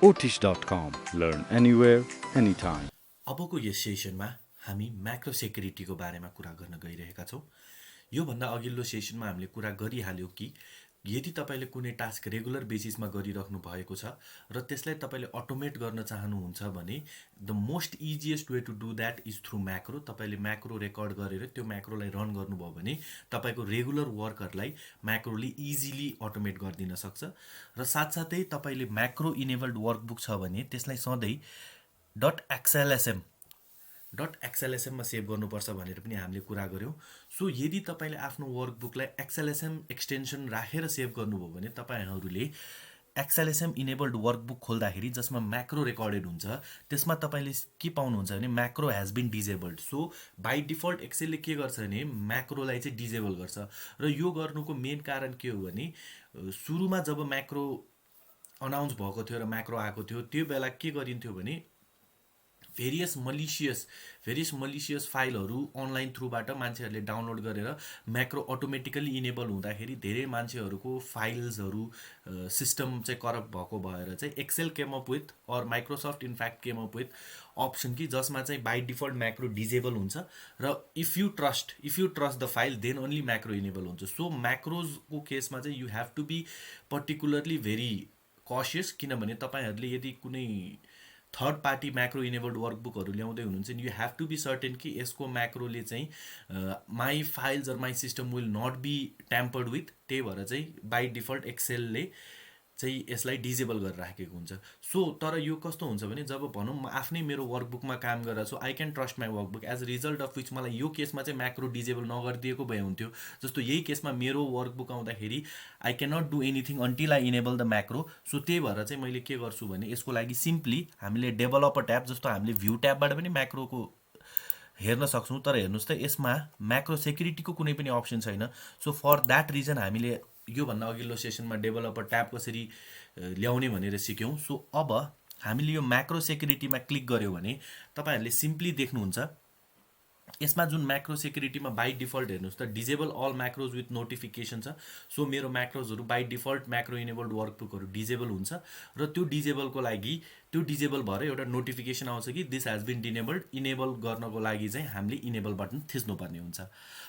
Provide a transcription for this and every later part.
Ottish.com. Learn anywhere, anytime. अबको यस सेसनमा हामी macro सेक्युरिटीको बारेमा कुरा गर्न गइरहेका छौँ। यो भन्दा अघिल्लो सेसनमा हामीले कुरा गरिहाल्यौँ कि यदि तपाईले कुनै टास्क रेगुलर बेसिसमा गरिराख्नु भएको छ र त्यसलाई तपाईले अटोमेट गर्न चाहनुहुन्छ भने the most easiest way to do that is through macro. तपाईले म्याक्रो रेकर्ड गरेर त्यो म्याक्रोलाई रन गर्नुभयो भने तपाईको रेगुलर वर्कहरुलाई म्याक्रोले इजिली अटोमेट गरिदिन सक्छ। र साथसाथै तपाईले म्याक्रो इनेबल्ड वर्कबुक छ भने त्यसलाई सधैँ .xlsm मा सेभ गर्नुपर्छ भनेर पनि हामीले कुरा गर्यौं। सो यदि तपाईले आफ्नो वर्कबुकलाई xlsm एक्सटेन्सन राखेर सेभ गर्नुभयो भने तपाईहरुले xlsm इनेबल्ड वर्कबुक खोल्दाखेरि जसमा म्याक्रो रेकर्डेड हुन्छ त्यसमा तपाईले के पाउनुहुन्छ भने macro has been disabled. So by default एक्सेलले के गर्छ भने म्याक्रोलाई चाहिँ डिजेबल गर्छ। र यो गर्नुको मेन कारण के हो भने सुरुमा जब म्याक्रो अनाउन्स भएको थियो र म्याक्रो आएको थियो त्यो बेला के गरिन्थ्यो भने भेरियस मलिसियस फाइलहरु अनलाइन थ्रुबाट मान्छेहरुले डाउनलोड गरेर म्याक्रो अटोमेटिकली इनेबल हुँदाखेरि धेरै मान्छेहरुको फाइल्सहरु सिस्टम चाहिँ करप्ट भएको भएर चाहिँ Excel came up with or Microsoft in fact came up with option कि जसमा चाहिँ बाइ डिफल्ट म्याक्रो डिजेबल हुन्छ र if you trust the file then only macro enable हुन्छ। सो म्याक्रोजको केसमा चाहिँ you have to be particularly very cautious, किनभने तपाईहरुले यदि कुनै थर्ड पार्टी म्याक्रो इनेबल्ड वर्कबुकहरु ल्याउँदै हुनुहुन्छ नि you have to be certain कि यसको म्याक्रोले चाहिँ my files or my system will not be tampered with. त्यही भएर चाहिँ बाइ डिफल्ट एक्सेलले चाहिँ यसलाई डिजेबल गरेर राखेको हुन्छ। सो तर यो कस्तो हुन्छ भने जब भनौं म आफ्नै मेरो वर्कबुकमा काम गरेर छु I can trust my workbook as a result of which मलाई यो केसमा चाहिँ म्याक्रो डिजेबल नगरिदिएको भए हुन्थ्यो। जस्तो यही केसमा मेरो वर्कबुक आउँदाखेरि I can not do anything until I enable the macro. So त्यही भएर चाहिँ मैले के गर्छु भने यसको लागि सिम्पली हामीले डेभलपर ट्याब जस्तो हामीले भ्यू ट्याबबाट पनि म्याक्रोको हेर्न सक्छौं। तर हेर्नुस् त यसमा म्याक्रो सेक्युरिटीको कुनै पनि अप्सन छैन। सो फर दैट रिजन हामीले यो भन्दा अघिल्लो सेसनमा डेभलपर ट्याब कसरी ल्याउने भनेर सिक्यौं। सो अब हामीले यो म्याक्रो सेक्युरिटीमा क्लिक गर्यौं भने तपाईहरुले सिम्पली देख्नुहुन्छ यसमा जुन म्याक्रो सेक्युरिटीमा बाइ डिफल्ट हेर्नुस् त disable all macros with notification छ। सो मेरो म्याक्रोजहरु बाइ डिफल्ट म्याक्रो इनेबल्ड वर्कबुकहरु डिजेबल हुन्छ र त्यो डिजेबलको लागि त्यो डिजेबल भएर एउटा नोटिफिकेसन आउँछ कि दिस हैज बीन डिनेबल्ड। इनेबल गर्नको लागि चाहिँ हामीले इनेबल बटन थिच्नु पर्ने हुन्छ।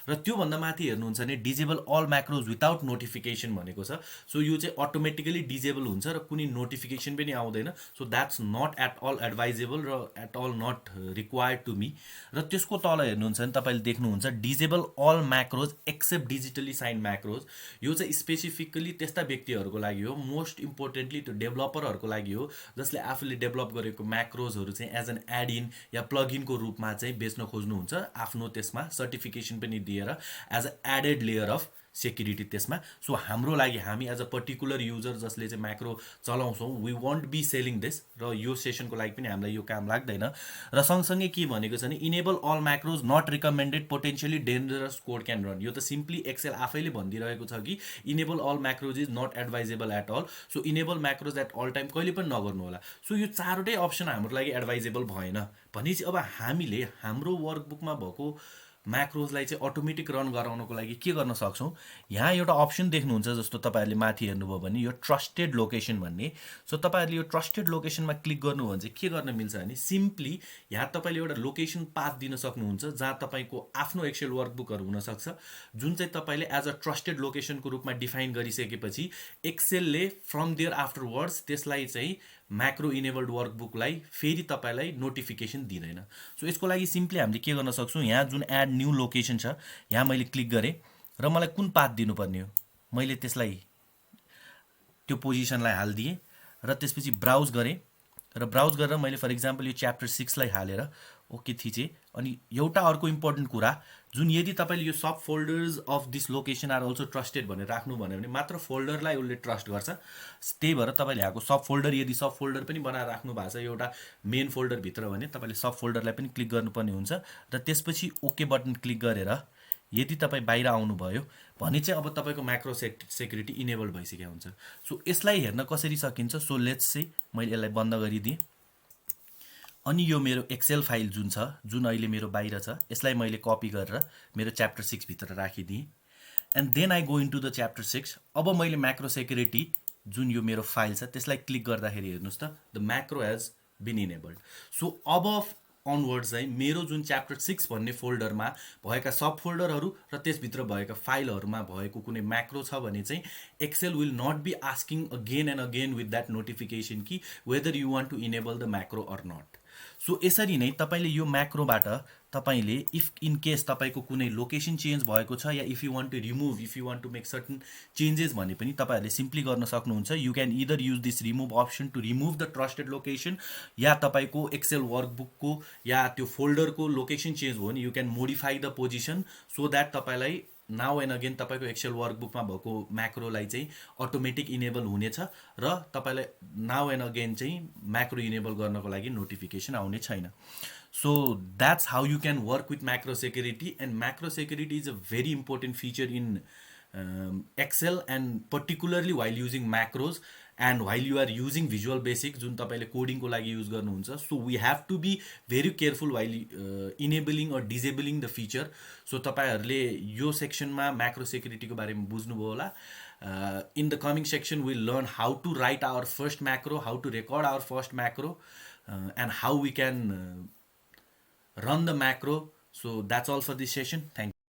र त्यो भन्दा माथि हेर्नुहुन्छ भने डिजेबल अल म्याक्रोज विदाउट नोटिफिकेसन भनेको छ। सो यो चाहिँ अटोमेटिकली डिजेबल हुन्छ र कुनै नोटिफिकेसन पनि आउँदैन। So that's not at all advisable र at all not required to me. र त्यसको तल हेर्नुहुन्छ भने तपाईले देख्नुहुन्छ disable all macros except digitally sign macros. यो चाहिँ स्पेसिफिकली त्यस्ता व्यक्तिहरुको लागि हो, मोस्ट इम्पोर्टेन्टली त्यो डेभलपरहरुको लागि हो जसले आफूले डेभलप गरेको म्याक्रोजहरु चाहिँ एज एन एड इन या प्लग इनको रूपमा चाहिँ बेच्न खोज्नुहुन्छ आफ्नो त्यसमा सर्टिफिकेसन पनि दिएर as a added layer of security त्यसमा। सो हाम्रो लागि हामी एज अ पर्टिकुलर युजर जसले चाहिँ म्याक्रो चलाउँछौं we won't be selling this र यो सेसनको लागि पनि हामीलाई यो काम लाग्दैन। र सँगसँगै के भनेको छ भने enable all macros not recommended potentially dangerous code can run. यो त सिम्पली एक्सेल आफैले भनिदिरहेको छ कि enable all macros is not advisable at all. So enable macros at all time कहिले पनि नगर्नु होला। सो यो चारवटै अप्सन हाम्रो लागि एडभाइजेबल भएन भनेपछि अब हामीले हाम्रो वर्कबुकमा भएको म्याक्रोजलाई चाहिँ अटोमेटिक रन गराउनको लागि के गर्न सक्छौं। यहाँ एउटा अप्सन देख्नुहुन्छ जस्तो तपाईहरुले माथि हेर्नुभयो भने यो ट्रस्टेड लोकेसन भन्ने। सो तपाईहरुले यो ट्रस्टेड लोकेसनमा क्लिक गर्नुभयो भने चाहिँ के गर्न मिल्छ भने सिम्पली यहाँ तपाईले एउटा लोकेसन पाथ दिन सक्नुहुन्छ जहाँ तपाईको आफ्नो एक्सेल वर्कबुकहरु हुन सक्छ जुन चाहिँ तपाईले एज अ ट्रस्टेड लोकेसनको रूपमा डिफाइन गरिसकेपछि एक्सेलले फ्रम देयर आफ्टरवर्ड्स त्यसलाई चाहिँ म्याक्रो इनेबल्ड वर्कबुकलाई फेरि तपाईलाई नोटिफिकेसन दिदैन। सो यसको लागि सिम्पली हामीले के गर्न सक्छौं यहाँ जुन एड न्यू लोकेसन छ यहाँ मैले क्लिक गरे र मलाई कुन पाथ दिनुपर्ने हो मैले त्यसलाई त्यो पोजिसनलाई हाल्दिए र त्यसपछि ब्राउज गरे र ब्राउज गरेर मैले फर एक्जाम्पल यो च्याप्टर 6 लाई हालेर ओके थिचे। अनि एउटा अर्को इम्पोर्टेन्ट कुरा जुन यदि तपाईले यो subfolders of this location are also trusted भनेर राख्नु भन्यो भने मात्र फोल्डरलाई उले ट्रस्ट गर्छ। त्यही भएर तपाईले यहाँको सब फोल्डर यदि सब फोल्डर पनि बनाएर राख्नु भएको छ एउटा मेन फोल्डर भित्र भने तपाईले सब फोल्डरलाई पनि क्लिक गर्नुपर्ने हुन्छ र त्यसपछि ओके बटन क्लिक गरेर यदि तपाई बाहिर आउनु भयो भने चाहिँ अब तपाईको म्याक्रो सेक्युरिटी इनेबल भइसक्यो हुन्छ। सो यसलाई हेर्न कसरी सकिन्छ सो लेट्स से मैले यसलाई बन्द गरिदिए अनि यो मेरो एक्सेल फाइल जुन छ जुन अहिले मेरो बाहिर छ यसलाई मैले कपी गरेर मेरो च्याप्टर 6 भित्र राखिदिए and then I go into the chapter 6। अब मैले म्याक्रो सेक्युरिटी जुन यो मेरो फाइल छ त्यसलाई क्लिक गर्दाखेरि हेर्नुहोस् त the macro has been enabled. So अब अनवर्ड्स चाहिँ मेरो जुन च्याप्टर 6 भन्ने फोल्डरमा भएका सब फोल्डरहरू र त्यसभित्र भएका फाइलहरूमा भएको कुनै म्याक्रो छ भने चाहिँ Excel will not be asking again and again with that notification कि whether you want to enable the macro or not. So यसरी नै तपाईँले यो म्याक्रोबाट तपाईँले इफ इन केस तपाईँको कुनै लोकेसन चेन्ज भएको छ या if you want to remove, if you want to make certain changes भने पनि तपाईँहरूले सिम्पली गर्न सक्नुहुन्छ। You can either use this remove option to remove the trusted location, या तपाईँको एक्सेल वर्कबुकको या त्यो फोल्डरको लोकेसन चेन्ज भयो भने you can modify the position so that तपाईँलाई नाउ एन्ड अगेन तपाईँको एक्सेल वर्कबुकमा भएको म्याक्रोलाई चाहिँ अटोमेटिक इनेबल हुनेछ र तपाईँलाई नाउ एन्ड अगेन चाहिँ म्याक्रो इनेबल गर्नको लागि नोटिफिकेसन आउने छैन। So that's how you can work with macro security, and macro security is a very important feature in Excel, and particularly while using macros and while you are using Visual Basic जुन तपाईले coding को लागि use गर्नुहुन्छ। So we have to be very careful while enabling or disabling the feature. So तपाईहरुले यो सेक्सनमा macro security को बारेमा बुझ्नुभयो होला। In the coming section we'll learn how to write our first macro, how to record our first macro, and how we can run the macro. So that's all for this session. Thank you.